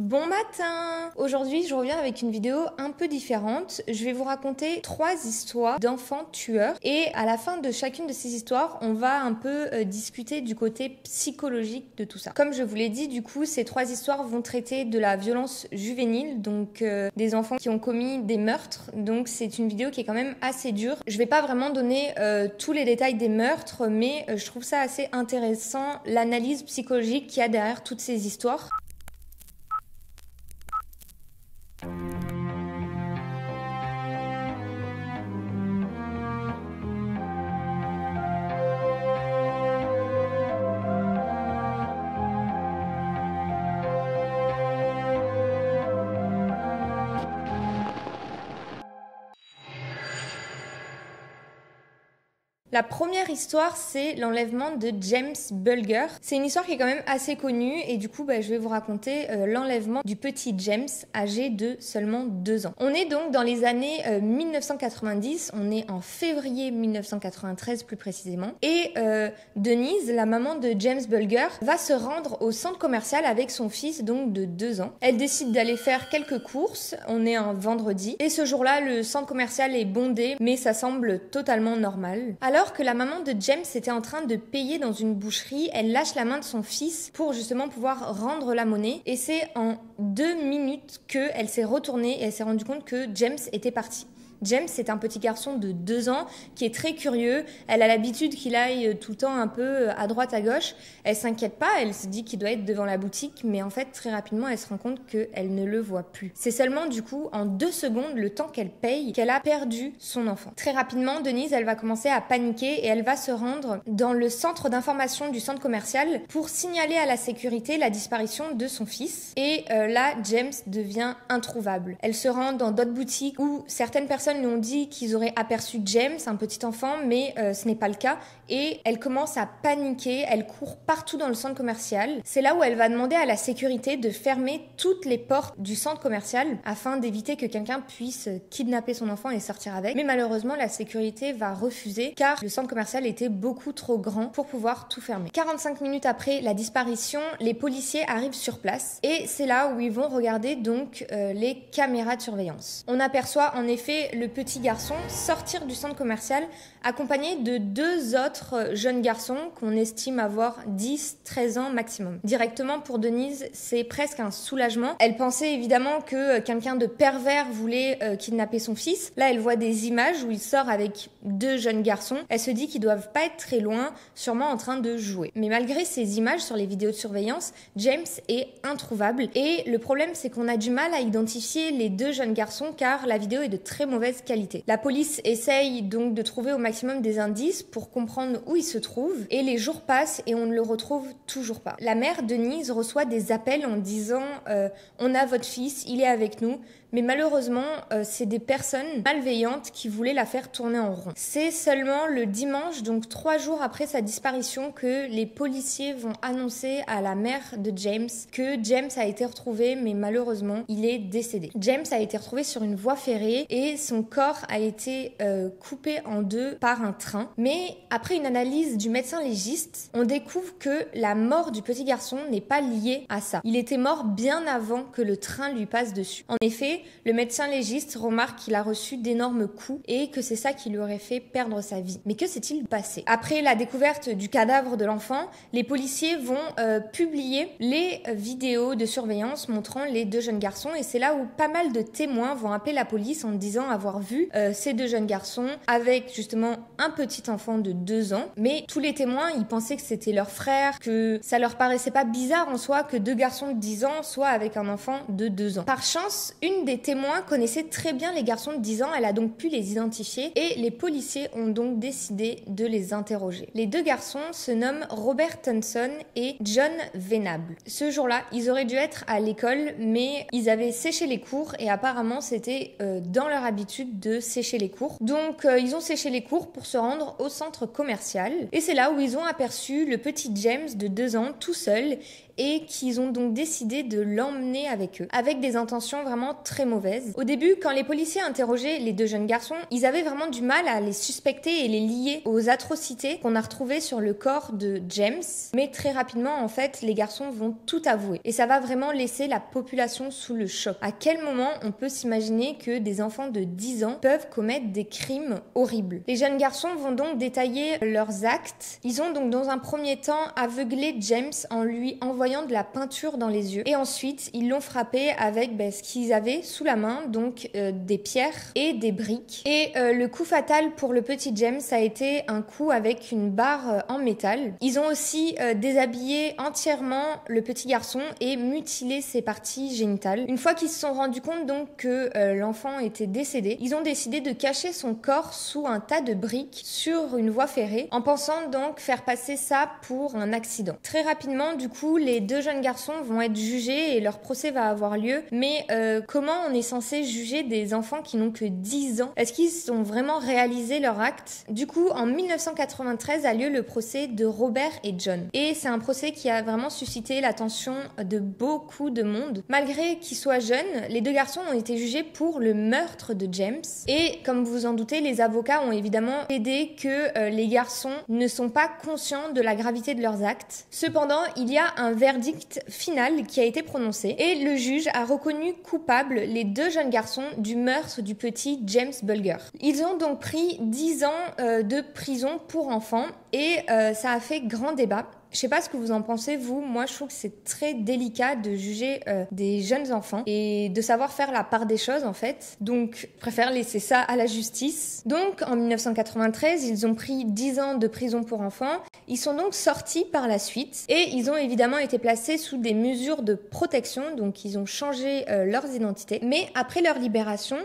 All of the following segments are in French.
Bon matin! Aujourd'hui, je reviens avec une vidéo un peu différente. Je vais vous raconter 3 histoires d'enfants tueurs et à la fin de chacune de ces histoires, on va un peu discuter du côté psychologique de tout ça. Comme je vous l'ai dit, du coup, ces 3 histoires vont traiter de la violence juvénile, donc des enfants qui ont commis des meurtres. Donc c'est une vidéo qui est quand même assez dure. Je vais pas vraiment donner tous les détails des meurtres, mais je trouve ça assez intéressant, l'analyse psychologique qu'il y a derrière toutes ces histoires. La première histoire, c'est l'enlèvement de James Bulger. C'est une histoire qui est quand même assez connue et du coup, je vais vous raconter l'enlèvement du petit James, âgé de seulement 2 ans. On est donc dans les années 1990, on est en février 1993 plus précisément. Et Denise, la maman de James Bulger, va se rendre au centre commercial avec son fils donc de 2 ans. Elle décide d'aller faire quelques courses, on est un vendredi. Et ce jour-là, le centre commercial est bondé, mais ça semble totalement normal. Alors que la maman de James était en train de payer dans une boucherie, elle lâche la main de son fils pour justement pouvoir rendre la monnaie. Et c'est en 2 minutes qu'elle s'est retournée et elle s'est rendue compte que James était parti. James, c'est un petit garçon de 2 ans qui est très curieux. Elle a l'habitude qu'il aille tout le temps un peu à droite, à gauche. Elle s'inquiète pas, elle se dit qu'il doit être devant la boutique, mais en fait, très rapidement, elle se rend compte qu'elle ne le voit plus. C'est seulement, du coup, en 2 secondes, le temps qu'elle paye, qu'elle a perdu son enfant. Très rapidement, Denise, elle va commencer à paniquer et elle va se rendre dans le centre d'information du centre commercial pour signaler à la sécurité la disparition de son fils. Et là, James devient introuvable. Elle se rend dans d'autres boutiques où certaines personnes lui ont dit qu'ils auraient aperçu James, un petit enfant, mais ce n'est pas le cas. Et elle commence à paniquer, elle court partout dans le centre commercial. C'est là où elle va demander à la sécurité de fermer toutes les portes du centre commercial afin d'éviter que quelqu'un puisse kidnapper son enfant et sortir avec. Mais malheureusement, la sécurité va refuser car le centre commercial était beaucoup trop grand pour pouvoir tout fermer. 45 minutes après la disparition, les policiers arrivent sur place et c'est là où ils vont regarder donc les caméras de surveillance. On aperçoit en effet le petit garçon sortir du centre commercial accompagné de 2 autres jeunes garçons qu'on estime avoir 10-13 ans maximum. Directement pour Denise, c'est presque un soulagement. Elle pensait évidemment que quelqu'un de pervers voulait kidnapper son fils. Là, elle voit des images où il sort avec 2 jeunes garçons. Elle se dit qu'ils doivent pas être très loin, sûrement en train de jouer. Mais malgré ces images sur les vidéos de surveillance, James est introuvable. Et le problème, c'est qu'on a du mal à identifier les 2 jeunes garçons car la vidéo est de très mauvaise qualité. La police essaye donc de trouver au maximum des indices pour comprendre où il se trouve et les jours passent et on ne le retrouve toujours pas. La mère Denise reçoit des appels en disant on a votre fils, il est avec nous. Mais malheureusement, c'est des personnes malveillantes qui voulaient la faire tourner en rond. C'est seulement le dimanche, donc 3 jours après sa disparition, que les policiers vont annoncer à la mère de James que James a été retrouvé, mais malheureusement, il est décédé. James a été retrouvé sur une voie ferrée et son corps a été coupé en 2 par un train. Mais après une analyse du médecin légiste, on découvre que la mort du petit garçon n'est pas liée à ça. Il était mort bien avant que le train lui passe dessus. En effet, le médecin légiste remarque qu'il a reçu d'énormes coups et que c'est ça qui lui aurait fait perdre sa vie. Mais que s'est-il passé? Après la découverte du cadavre de l'enfant, les policiers vont publier les vidéos de surveillance montrant les 2 jeunes garçons et c'est là où pas mal de témoins vont appeler la police en disant avoir vu ces 2 jeunes garçons avec justement un petit enfant de 2 ans. Mais tous les témoins, ils pensaient que c'était leur frère, que ça leur paraissait pas bizarre en soi que 2 garçons de 10 ans soient avec un enfant de 2 ans. Par chance, une des témoins connaissait très bien les garçons de 10 ans, elle a donc pu les identifier et les policiers ont donc décidé de les interroger. Les 2 garçons se nomment Robert Thompson et John Venable. Ce jour-là, ils auraient dû être à l'école, mais ils avaient séché les cours et apparemment c'était dans leur habitude de sécher les cours. Donc ils ont séché les cours pour se rendre au centre commercial et c'est là où ils ont aperçu le petit James de 2 ans tout seul et qu'ils ont donc décidé de l'emmener avec eux, avec des intentions vraiment très mauvaises. Au début, quand les policiers interrogeaient les deux jeunes garçons, ils avaient vraiment du mal à les suspecter et les lier aux atrocités qu'on a retrouvées sur le corps de James. Mais très rapidement, en fait, les garçons vont tout avouer. Et ça va vraiment laisser la population sous le choc. À quel moment on peut s'imaginer que des enfants de 10 ans peuvent commettre des crimes horribles? Les jeunes garçons vont donc détailler leurs actes. Ils ont donc dans un premier temps aveuglé James en lui envoyant de la peinture dans les yeux. Et ensuite, ils l'ont frappé avec ce qu'ils avaient sous la main, donc des pierres et des briques. Et le coup fatal pour le petit James a été un coup avec une barre en métal. Ils ont aussi déshabillé entièrement le petit garçon et mutilé ses parties génitales. Une fois qu'ils se sont rendus compte donc que l'enfant était décédé, ils ont décidé de cacher son corps sous un tas de briques sur une voie ferrée, en pensant donc faire passer ça pour un accident. Très rapidement, du coup, les deux jeunes garçons vont être jugés et leur procès va avoir lieu. Mais comment on est censé juger des enfants qui n'ont que 10 ans? Est-ce qu'ils ont vraiment réalisé leur acte? Du coup, en 1993 a lieu le procès de Robert et John. Et c'est un procès qui a vraiment suscité l'attention de beaucoup de monde. Malgré qu'ils soient jeunes, les deux garçons ont été jugés pour le meurtre de James. Et comme vous en doutez, les avocats ont évidemment plaidé que les garçons ne sont pas conscients de la gravité de leurs actes. Cependant, il y a un verdict final qui a été prononcé et le juge a reconnu coupables les deux jeunes garçons du meurtre du petit James Bulger. Ils ont donc pris 10 ans de prison pour enfants et ça a fait grand débat. Je sais pas ce que vous en pensez, vous. Moi, je trouve que c'est très délicat de juger des jeunes enfants et de savoir faire la part des choses, en fait. Donc, je préfère laisser ça à la justice. Donc, en 1993, ils ont pris 10 ans de prison pour enfants. Ils sont donc sortis par la suite et ils ont évidemment été placés sous des mesures de protection. Donc, ils ont changé leurs identités. Mais après leur libération,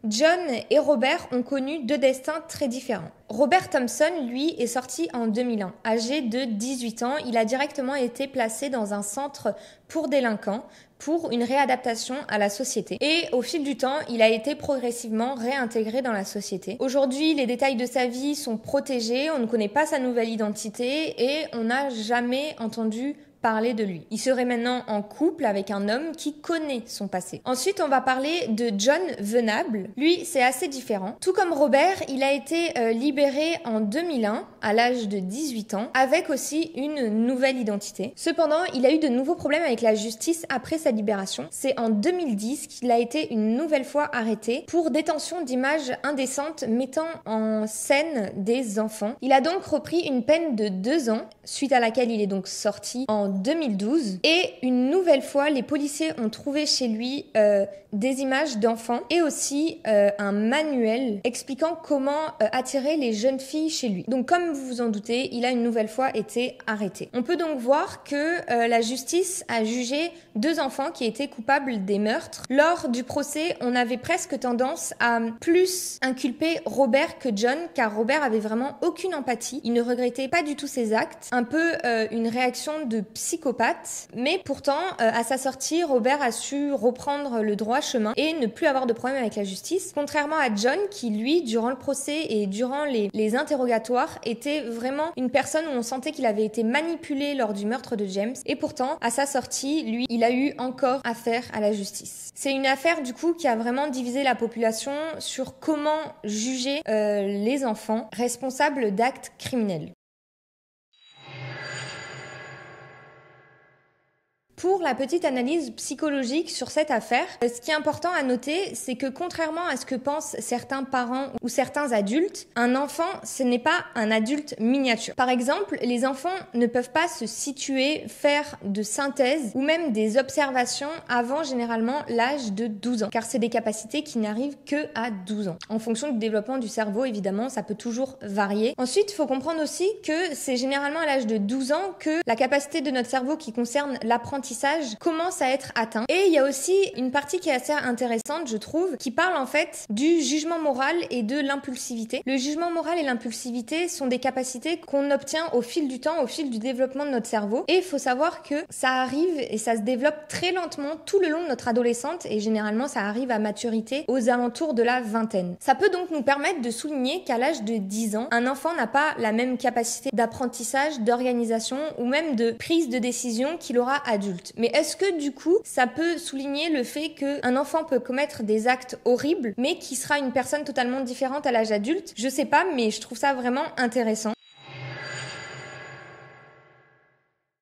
John et Robert ont connu deux destins très différents. Robert Thompson, lui, est sorti en 2001. Âgé de 18 ans, il a directement été placé dans un centre pour délinquants pour une réadaptation à la société. Et au fil du temps, il a été progressivement réintégré dans la société. Aujourd'hui, les détails de sa vie sont protégés, on ne connaît pas sa nouvelle identité et on n'a jamais entendu parler de lui. Il serait maintenant en couple avec un homme qui connaît son passé. Ensuite, on va parler de John Venable. Lui, c'est assez différent. Tout comme Robert, il a été libéré en 2001 à l'âge de 18 ans avec aussi une nouvelle identité. Cependant, il a eu de nouveaux problèmes avec la justice après sa libération. C'est en 2010 qu'il a été une nouvelle fois arrêté pour détention d'images indécentes mettant en scène des enfants. Il a donc repris une peine de 2 ans, suite à laquelle il est donc sorti en 2012. Et une nouvelle fois, les policiers ont trouvé chez lui des images d'enfants et aussi un manuel expliquant comment attirer les jeunes filles chez lui. Donc comme vous vous en doutez, il a une nouvelle fois été arrêté. On peut donc voir que la justice a jugé 2 enfants qui étaient coupables des meurtres. Lors du procès, on avait presque tendance à plus inculper Robert que John, car Robert avait vraiment aucune empathie. Il ne regrettait pas du tout ses actes. Un peu une réaction de psychopathe. Mais pourtant, à sa sortie, Robert a su reprendre le droit chemin et ne plus avoir de problème avec la justice. Contrairement à John, qui lui, durant le procès et durant les interrogatoires, était vraiment une personne où on sentait qu'il avait été manipulé lors du meurtre de James. Et pourtant, à sa sortie, lui, il a eu encore affaire à la justice. C'est une affaire, du coup, qui a vraiment divisé la population sur comment juger les enfants responsables d'actes criminels. Pour la petite analyse psychologique sur cette affaire, ce qui est important à noter, c'est que contrairement à ce que pensent certains parents ou certains adultes, un enfant, ce n'est pas un adulte miniature. Par exemple, les enfants ne peuvent pas se situer, faire de synthèse ou même des observations avant généralement l'âge de 12 ans, car c'est des capacités qui n'arrivent que à 12 ans. En fonction du développement du cerveau, évidemment, ça peut toujours varier. Ensuite, il faut comprendre aussi que c'est généralement à l'âge de 12 ans que la capacité de notre cerveau qui concerne l'apprentissage d'apprentissage commence à être atteint. Et il y a aussi une partie qui est assez intéressante, je trouve, qui parle en fait du jugement moral et de l'impulsivité. Le jugement moral et l'impulsivité sont des capacités qu'on obtient au fil du temps, au fil du développement de notre cerveau. Et il faut savoir que ça arrive et ça se développe très lentement tout le long de notre adolescence et généralement ça arrive à maturité aux alentours de la vingtaine. Ça peut donc nous permettre de souligner qu'à l'âge de 10 ans, un enfant n'a pas la même capacité d'apprentissage, d'organisation ou même de prise de décision qu'il aura adulte. Mais est-ce que du coup, ça peut souligner le fait qu'un enfant peut commettre des actes horribles, mais qui sera une personne totalement différente à l'âge adulte? Je sais pas, mais je trouve ça vraiment intéressant.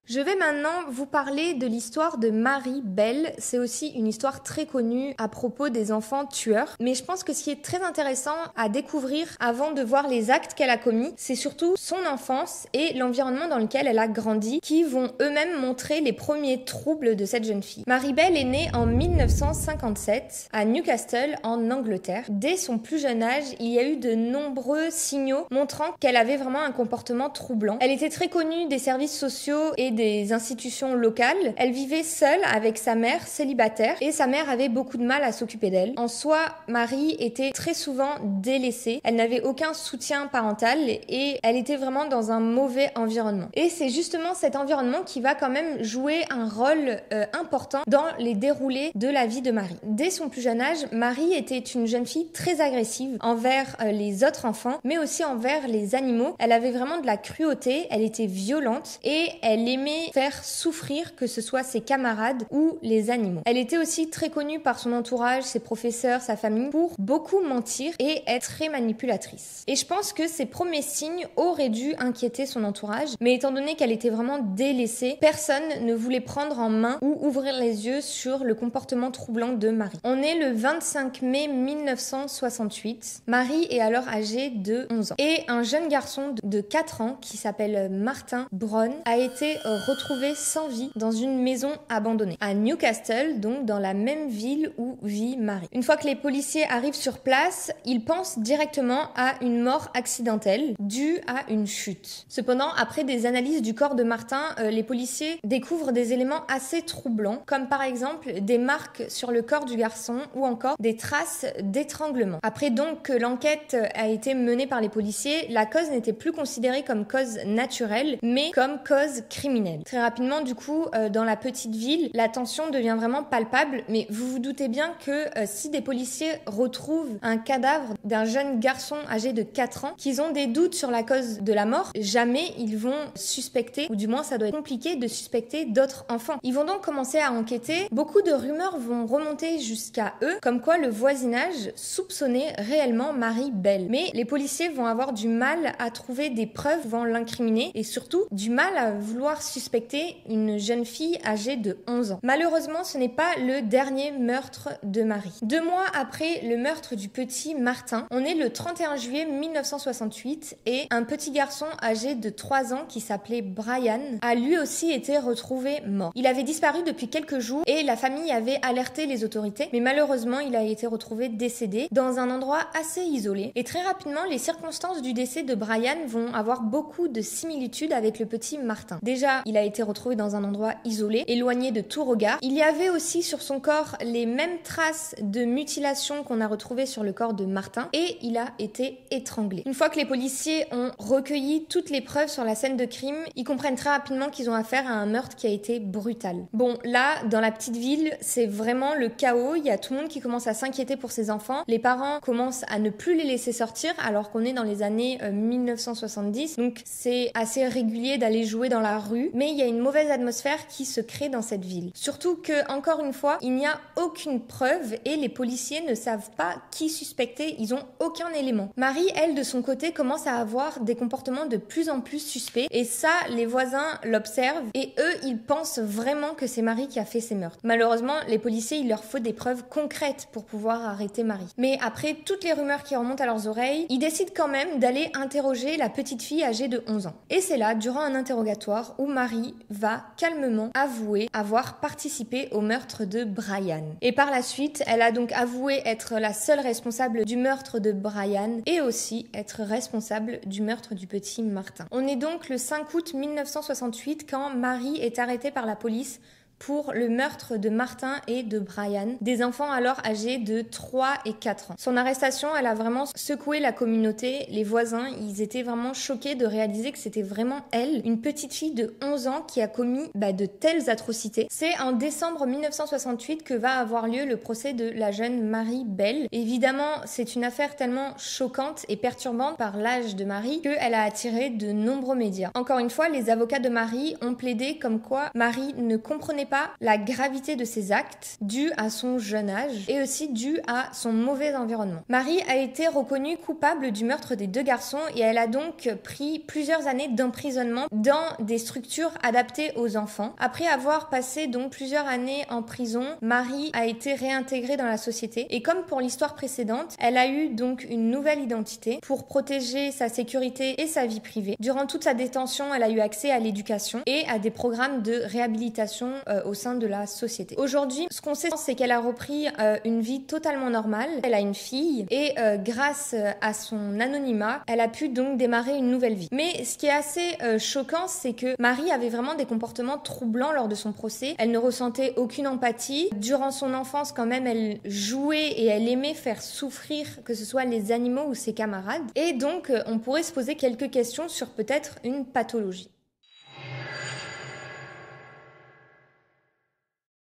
Je vais maintenant vous parler de l'histoire de Marie Belle. C'est aussi une histoire très connue à propos des enfants tueurs. Mais je pense que ce qui est très intéressant à découvrir avant de voir les actes qu'elle a commis, c'est surtout son enfance et l'environnement dans lequel elle a grandi qui vont eux-mêmes montrer les premiers troubles de cette jeune fille. Marie Belle est née en 1957 à Newcastle en Angleterre. Dès son plus jeune âge, il y a eu de nombreux signaux montrant qu'elle avait vraiment un comportement troublant. Elle était très connue des services sociaux et des institutions locales. Elle vivait seule avec sa mère célibataire et sa mère avait beaucoup de mal à s'occuper d'elle. En soi, Marie était très souvent délaissée. Elle n'avait aucun soutien parental et elle était vraiment dans un mauvais environnement. Et c'est justement cet environnement qui va quand même jouer un rôle important dans les déroulés de la vie de Marie. Dès son plus jeune âge, Marie était une jeune fille très agressive envers les autres enfants, mais aussi envers les animaux. Elle avait vraiment de la cruauté, elle était violente et elle aimait faire souffrir que ce soit ses camarades ou les animaux. Elle était aussi très connue par son entourage, ses professeurs, sa famille pour beaucoup mentir et être très manipulatrice. Et je pense que ces premiers signes auraient dû inquiéter son entourage, mais étant donné qu'elle était vraiment délaissée, personne ne voulait prendre en main ou ouvrir les yeux sur le comportement troublant de Marie. On est le 25 mai 1968. Marie est alors âgée de 11 ans. Et un jeune garçon de 4 ans qui s'appelle Martin Brown a été retrouvé sans vie dans une maison abandonnée à Newcastle, donc dans la même ville où vit Marie. Une fois que les policiers arrivent sur place, ils pensent directement à une mort accidentelle due à une chute. Cependant, après des analyses du corps de Martin, les policiers découvrent des éléments assez troublants, comme par exemple des marques sur le corps du garçon ou encore des traces d'étranglement. Après donc que l'enquête a été menée par les policiers, la cause n'était plus considérée comme cause naturelle, mais comme cause criminelle. Très rapidement, du coup, dans la petite ville, la tension devient vraiment palpable, mais vous vous doutez bien que si des policiers retrouvent un cadavre d'un jeune garçon âgé de 4 ans, qu'ils ont des doutes sur la cause de la mort, jamais ils vont suspecter, ou du moins ça doit être compliqué de suspecter d'autres enfants. Ils vont donc commencer à enquêter. Beaucoup de rumeurs vont remonter jusqu'à eux, comme quoi le voisinage soupçonnait réellement Marie Belle. Mais les policiers vont avoir du mal à trouver des preuves pouvant l'incriminer et surtout du mal à vouloir suspecter une jeune fille âgée de 11 ans. Malheureusement, ce n'est pas le dernier meurtre de Marie. 2 mois après le meurtre du petit Martin, on est le 31 juillet 1968 et un petit garçon âgé de 3 ans qui s'appelait Brian a lui aussi été retrouvé mort. Il avait disparu depuis quelques jours et la famille avait alerté les autorités, mais malheureusement, il a été retrouvé décédé dans un endroit assez isolé. Et très rapidement, les circonstances du décès de Brian vont avoir beaucoup de similitudes avec le petit Martin. Déjà, il a été retrouvé dans un endroit isolé, éloigné de tout regard. Il y avait aussi sur son corps les mêmes traces de mutilation qu'on a retrouvées sur le corps de Martin et il a été étranglé. Une fois que les policiers ont recueilli toutes les preuves sur la scène de crime, ils comprennent très rapidement qu'ils ont affaire à un meurtre qui a été brutal. Bon, là, dans la petite ville, c'est vraiment le chaos. Il y a tout le monde qui commence à s'inquiéter pour ses enfants. Les parents commencent à ne plus les laisser sortir alors qu'on est dans les années 1970. Donc, c'est assez régulier d'aller jouer dans la rue. Mais il y a une mauvaise atmosphère qui se crée dans cette ville. Surtout que, encore une fois, il n'y a aucune preuve et les policiers ne savent pas qui suspecter. Ils ont aucun élément. Marie, elle, de son côté, commence à avoir des comportements de plus en plus suspects. Et ça, les voisins l'observent et eux, ils pensent vraiment que c'est Marie qui a fait ces meurtres. Malheureusement, les policiers, il leur faut des preuves concrètes pour pouvoir arrêter Marie. Mais après toutes les rumeurs qui remontent à leurs oreilles, ils décident quand même d'aller interroger la petite fille âgée de 11 ans. Et c'est là, durant un interrogatoire, où Marie va calmement avouer avoir participé au meurtre de Brian. Et par la suite, elle a donc avoué être la seule responsable du meurtre de Brian et aussi être responsable du meurtre du petit Martin. On est donc le 5 août 1968 quand Marie est arrêtée par la police pour le meurtre de Martin et de Brian, des enfants alors âgés de 3 et 4 ans. Son arrestation, elle a vraiment secoué la communauté, les voisins, ils étaient vraiment choqués de réaliser que c'était vraiment elle, une petite fille de 11 ans qui a commis de telles atrocités. C'est en décembre 1968 que va avoir lieu le procès de la jeune Marie Bell. Évidemment, c'est une affaire tellement choquante et perturbante par l'âge de Marie qu'elle a attiré de nombreux médias. Encore une fois, les avocats de Marie ont plaidé comme quoi Marie ne comprenait pas la gravité de ses actes dus à son jeune âge et aussi dû à son mauvais environnement. Marie a été reconnue coupable du meurtre des 2 garçons et elle a donc pris plusieurs années d'emprisonnement dans des structures adaptées aux enfants. Après avoir passé donc plusieurs années en prison, Marie a été réintégrée dans la société et comme pour l'histoire précédente, elle a eu donc une nouvelle identité pour protéger sa sécurité et sa vie privée. Durant toute sa détention, elle a eu accès à l'éducation et à des programmes de réhabilitation au sein de la société. Aujourd'hui, ce qu'on sait, c'est qu'elle a repris une vie totalement normale. Elle a une fille et grâce à son anonymat, elle a pu donc démarrer une nouvelle vie. Mais ce qui est assez choquant, c'est que Marie avait vraiment des comportements troublants lors de son procès. Elle ne ressentait aucune empathie. Durant son enfance, quand même, elle jouait et elle aimait faire souffrir, que ce soit les animaux ou ses camarades. Et donc, on pourrait se poser quelques questions sur peut-être une pathologie.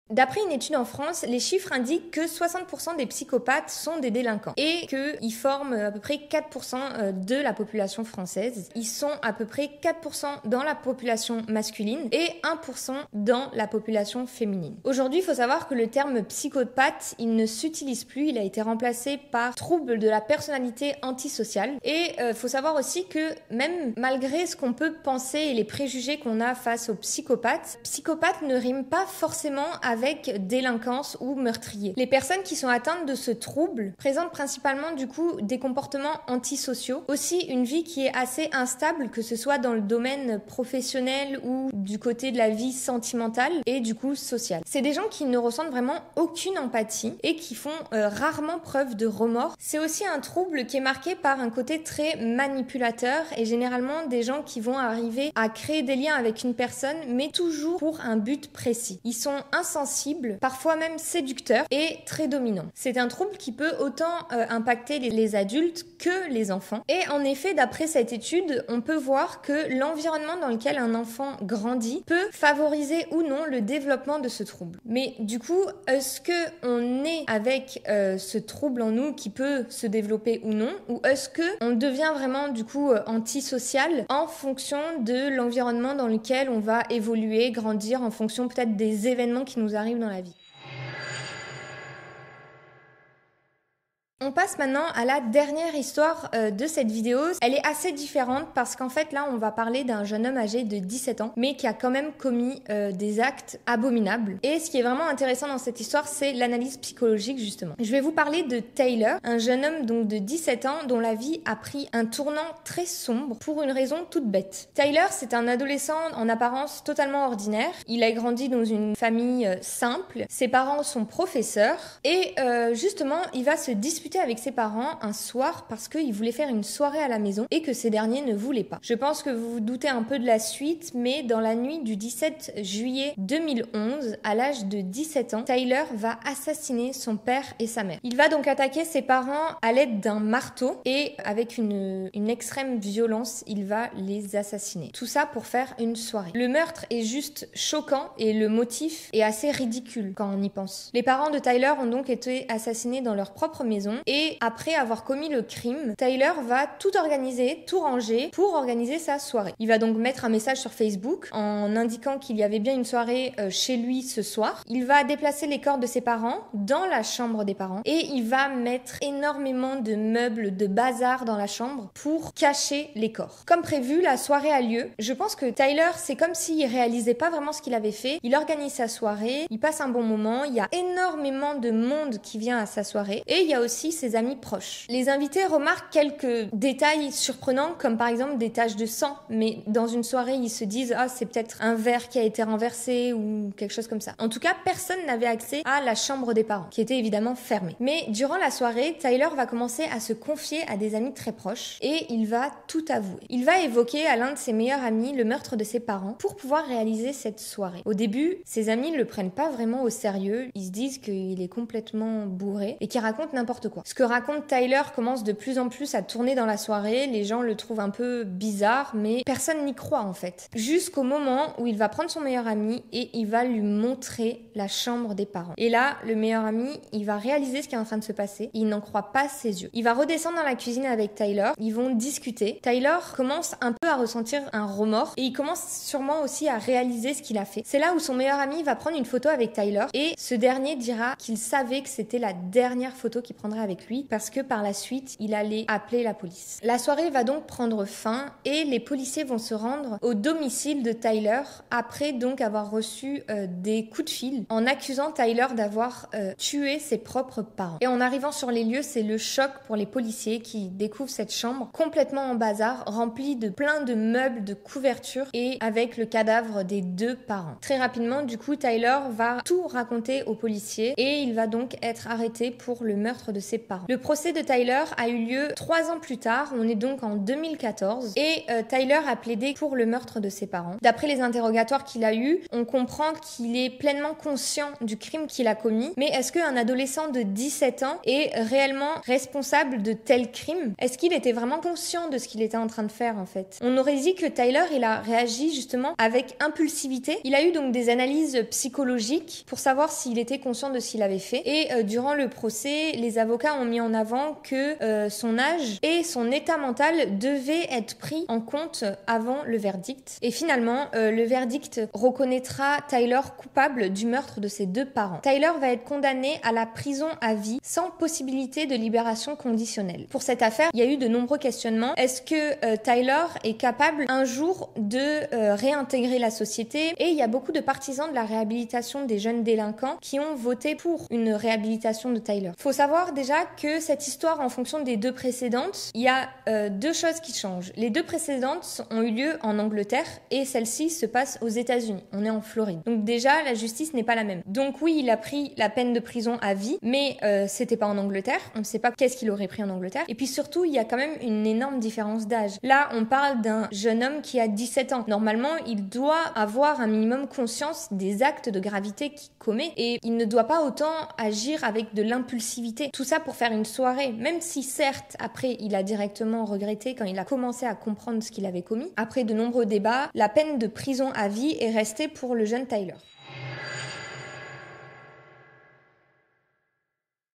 D'après une étude en France, les chiffres indiquent que 60% des psychopathes sont des délinquants et qu'ils forment à peu près 4% de la population française. Ils sont à peu près 4% dans la population masculine et 1% dans la population féminine. Aujourd'hui, il faut savoir que le terme psychopathe, il ne s'utilise plus, il a été remplacé par trouble de la personnalité antisociale. Et il faut savoir aussi que même malgré ce qu'on peut penser et les préjugés qu'on a face aux psychopathes, psychopathe ne rime pas forcément avec délinquance ou meurtrier. Les personnes qui sont atteintes de ce trouble présentent principalement du coup des comportements antisociaux, aussi une vie qui est assez instable, que ce soit dans le domaine professionnel ou du côté de la vie sentimentale et du coup sociale. C'est des gens qui ne ressentent vraiment aucune empathie et qui font rarement preuve de remords. C'est aussi un trouble qui est marqué par un côté très manipulateur et généralement des gens qui vont arriver à créer des liens avec une personne mais toujours pour un but précis. Ils sont insensibles, parfois même séducteurs et très dominants. C'est un trouble qui peut autant impacter les adultes que les enfants. Et en effet, d'après cette étude, on peut voir que l'environnement dans lequel un enfant grandit peut favoriser ou non le développement de ce trouble. Mais du coup, est-ce que on est avec ce trouble en nous qui peut se développer ou non, ou est-ce que on devient vraiment du coup antisocial en fonction de l'environnement dans lequel on va évoluer, grandir, en fonction peut-être des événements qui nous arrivent dans la vie. On passe maintenant à la dernière histoire de cette vidéo. Elle est assez différente parce qu'en fait là on va parler d'un jeune homme âgé de 17 ans mais qui a quand même commis des actes abominables. Et ce qui est vraiment intéressant dans cette histoire, c'est l'analyse psychologique justement. Je vais vous parler de Tyler, un jeune homme donc de 17 ans dont la vie a pris un tournant très sombre pour une raison toute bête. Tyler, c'est un adolescent en apparence totalement ordinaire. Il a grandi dans une famille simple. Ses parents sont professeurs et justement il va se disputer avec ses parents un soir parce qu'il voulait faire une soirée à la maison et que ces derniers ne voulaient pas. Je pense que vous vous doutez un peu de la suite, mais dans la nuit du 17 juillet 2011, à l'âge de 17 ans, Tyler va assassiner son père et sa mère. Il va donc attaquer ses parents à l'aide d'un marteau et avec une extrême violence, il va les assassiner. Tout ça pour faire une soirée. Le meurtre est juste choquant et le motif est assez ridicule quand on y pense. Les parents de Tyler ont donc été assassinés dans leur propre maison. Et après avoir commis le crime, Tyler va tout organiser, tout ranger pour organiser sa soirée. Il va donc mettre un message sur Facebook en indiquant qu'il y avait bien une soirée chez lui ce soir. Il va déplacer les corps de ses parents dans la chambre des parents et il va mettre énormément de meubles, de bazar dans la chambre pour cacher les corps. Comme prévu, la soirée a lieu. Je pense que Tyler, c'est comme s'il réalisait pas vraiment ce qu'il avait fait. Il organise sa soirée, il passe un bon moment, il y a énormément de monde qui vient à sa soirée et il y a aussi ses amis proches. Les invités remarquent quelques détails surprenants, comme par exemple des taches de sang, mais dans une soirée, ils se disent « Ah, c'est peut-être un verre qui a été renversé » ou quelque chose comme ça. En tout cas, personne n'avait accès à la chambre des parents, qui était évidemment fermée. Mais durant la soirée, Tyler va commencer à se confier à des amis très proches et il va tout avouer. Il va évoquer à l'un de ses meilleurs amis le meurtre de ses parents pour pouvoir réaliser cette soirée. Au début, ses amis ne le prennent pas vraiment au sérieux, ils se disent qu'il est complètement bourré et qu'il raconte n'importe quoi. Ce que raconte Tyler commence de plus en plus à tourner dans la soirée, les gens le trouvent un peu bizarre, mais personne n'y croit en fait. Jusqu'au moment où il va prendre son meilleur ami et il va lui montrer la chambre des parents. Et là, le meilleur ami, il va réaliser ce qui est en train de se passer et il n'en croit pas ses yeux. Il va redescendre dans la cuisine avec Tyler, ils vont discuter. Tyler commence un peu à ressentir un remords et il commence sûrement aussi à réaliser ce qu'il a fait. C'est là où son meilleur ami va prendre une photo avec Tyler et ce dernier dira qu'il savait que c'était la dernière photo qu'il prendrait avec lui parce que par la suite, il allait appeler la police. La soirée va donc prendre fin et les policiers vont se rendre au domicile de Tyler après donc avoir reçu des coups de fil en accusant Tyler d'avoir tué ses propres parents. Et en arrivant sur les lieux, c'est le choc pour les policiers qui découvrent cette chambre complètement en bazar, remplie de plein de meubles, de couvertures et avec le cadavre des deux parents. Très rapidement, du coup, Tyler va tout raconter aux policiers et il va donc être arrêté pour le meurtre de ses parents. Le procès de Tyler a eu lieu 3 ans plus tard, on est donc en 2014 et Tyler a plaidé pour le meurtre de ses parents. D'après les interrogatoires qu'il a eus, on comprend qu'il est pleinement conscient du crime qu'il a commis, mais est-ce qu'un adolescent de 17 ans est réellement responsable de tel crime? Est-ce qu'il était vraiment conscient de ce qu'il était en train de faire en fait? On aurait dit que Tyler, il a réagi justement avec impulsivité. Il a eu donc des analyses psychologiques pour savoir s'il était conscient de ce qu'il avait fait. Et durant le procès, les avocats ont mis en avant que son âge et son état mental devaient être pris en compte avant le verdict. Et finalement, le verdict reconnaîtra Tyler coupable du meurtre de ses deux parents. Tyler va être condamné à la prison à vie sans possibilité de libération conditionnelle. Pour cette affaire, il y a eu de nombreux questionnements. Est-ce que Tyler est capable un jour de réintégrer la société? Et il y a beaucoup de partisans de la réhabilitation des jeunes délinquants qui ont voté pour une réhabilitation de Tyler. Faut savoir déjà que cette histoire, en fonction des deux précédentes, il y a deux choses qui changent. Les deux précédentes ont eu lieu en Angleterre et celle-ci se passe aux États-Unis. On est en Floride. Donc déjà, la justice n'est pas la même. Donc oui, il a pris la peine de prison à vie, mais c'était pas en Angleterre. On ne sait pas qu'est-ce qu'il aurait pris en Angleterre. Et puis surtout, il y a quand même une énorme différence d'âge. Là, on parle d'un jeune homme qui a 17 ans. Normalement, il doit avoir un minimum conscience des actes de gravité qu'il commet et il ne doit pas autant agir avec de l'impulsivité. Tout ça pour faire une soirée, même si certes, après, il a directement regretté quand il a commencé à comprendre ce qu'il avait commis. Après de nombreux débats, la peine de prison à vie est restée pour le jeune Tyler.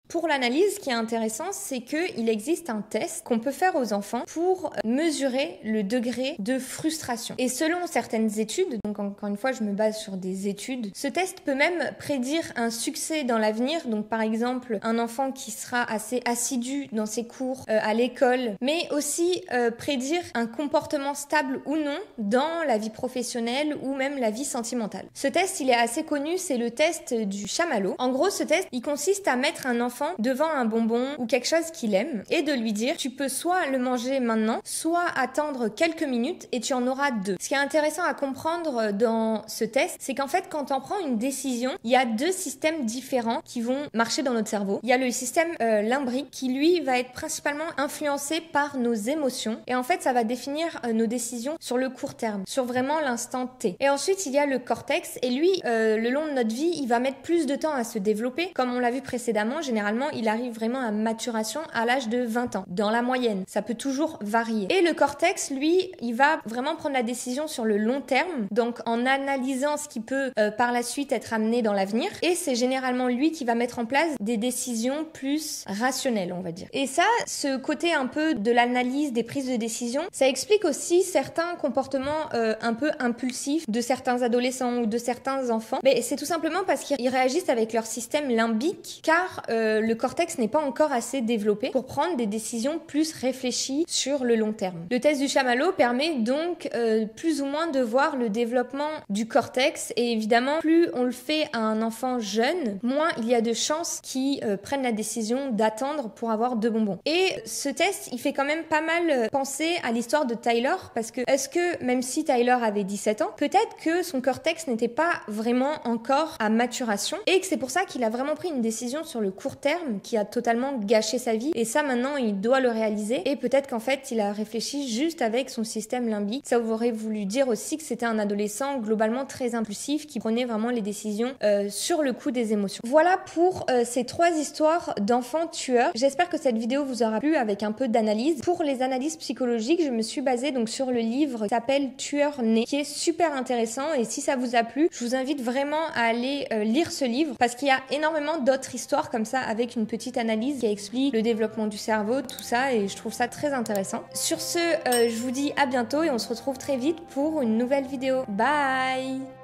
Pour l'analyse, ce qui est intéressant, c'est qu'il existe un test qu'on peut faire aux enfants pour mesurer le degré de frustration. Et selon certaines études, donc encore une fois, je me base sur des études, ce test peut même prédire un succès dans l'avenir. Donc par exemple, un enfant qui sera assez assidu dans ses cours à l'école, mais aussi prédire un comportement stable ou non dans la vie professionnelle ou même la vie sentimentale. Ce test, il est assez connu, c'est le test du chamallow. En gros, ce test, il consiste à mettre un enfant devant un bonbon ou quelque chose qu'il aime et de lui dire tu peux soit le manger maintenant, soit attendre quelques minutes et tu en auras deux. Ce qui est intéressant à comprendre dans ce test, c'est qu'en fait quand on prend une décision, il y a deux systèmes différents qui vont marcher dans notre cerveau. Il y a le système limbique qui lui va être principalement influencé par nos émotions et en fait ça va définir nos décisions sur le court terme, sur vraiment l'instant T. Et ensuite il y a le cortex et lui le long de notre vie il va mettre plus de temps à se développer. Comme on l'a vu précédemment, généralement il arrive vraiment à maturation à l'âge de 20 ans, dans la moyenne. Ça peut toujours varier. Et le cortex, lui, il va vraiment prendre la décision sur le long terme, donc en analysant ce qui peut par la suite être amené dans l'avenir. Et c'est généralement lui qui va mettre en place des décisions plus rationnelles, on va dire. Et ça, ce côté un peu de l'analyse des prises de décision, ça explique aussi certains comportements un peu impulsifs de certains adolescents ou de certains enfants. Mais c'est tout simplement parce qu'ils réagissent avec leur système limbique, car le cortex n'est pas encore assez développé pour prendre des décisions plus réfléchies sur le long terme. Le test du chamallow permet donc plus ou moins de voir le développement du cortex, et évidemment plus on le fait à un enfant jeune, moins il y a de chances qu'il prenne la décision d'attendre pour avoir 2 bonbons. Et ce test, il fait quand même pas mal penser à l'histoire de Tyler, parce que est-ce que même si Tyler avait 17 ans, peut-être que son cortex n'était pas vraiment encore à maturation, et que c'est pour ça qu'il a vraiment pris une décision sur le court terme qui a totalement gâché sa vie, et ça maintenant il doit le réaliser, et peut-être qu'en fait il a réfléchi juste avec son système limbique. Ça aurait voulu dire aussi que c'était un adolescent globalement très impulsif qui prenait vraiment les décisions sur le coup des émotions. Voilà pour ces 3 histoires d'enfants tueurs. J'espère que cette vidéo vous aura plu avec un peu d'analyse. Pour les analyses psychologiques, je me suis basée donc sur le livre qui s'appelle Tueur né, qui est super intéressant, et si ça vous a plu, je vous invite vraiment à aller lire ce livre, parce qu'il y a énormément d'autres histoires comme ça avec une petite analyse qui explique le développement du cerveau, tout ça, et je trouve ça très intéressant. Sur ce, je vous dis à bientôt et on se retrouve très vite pour une nouvelle vidéo. Bye!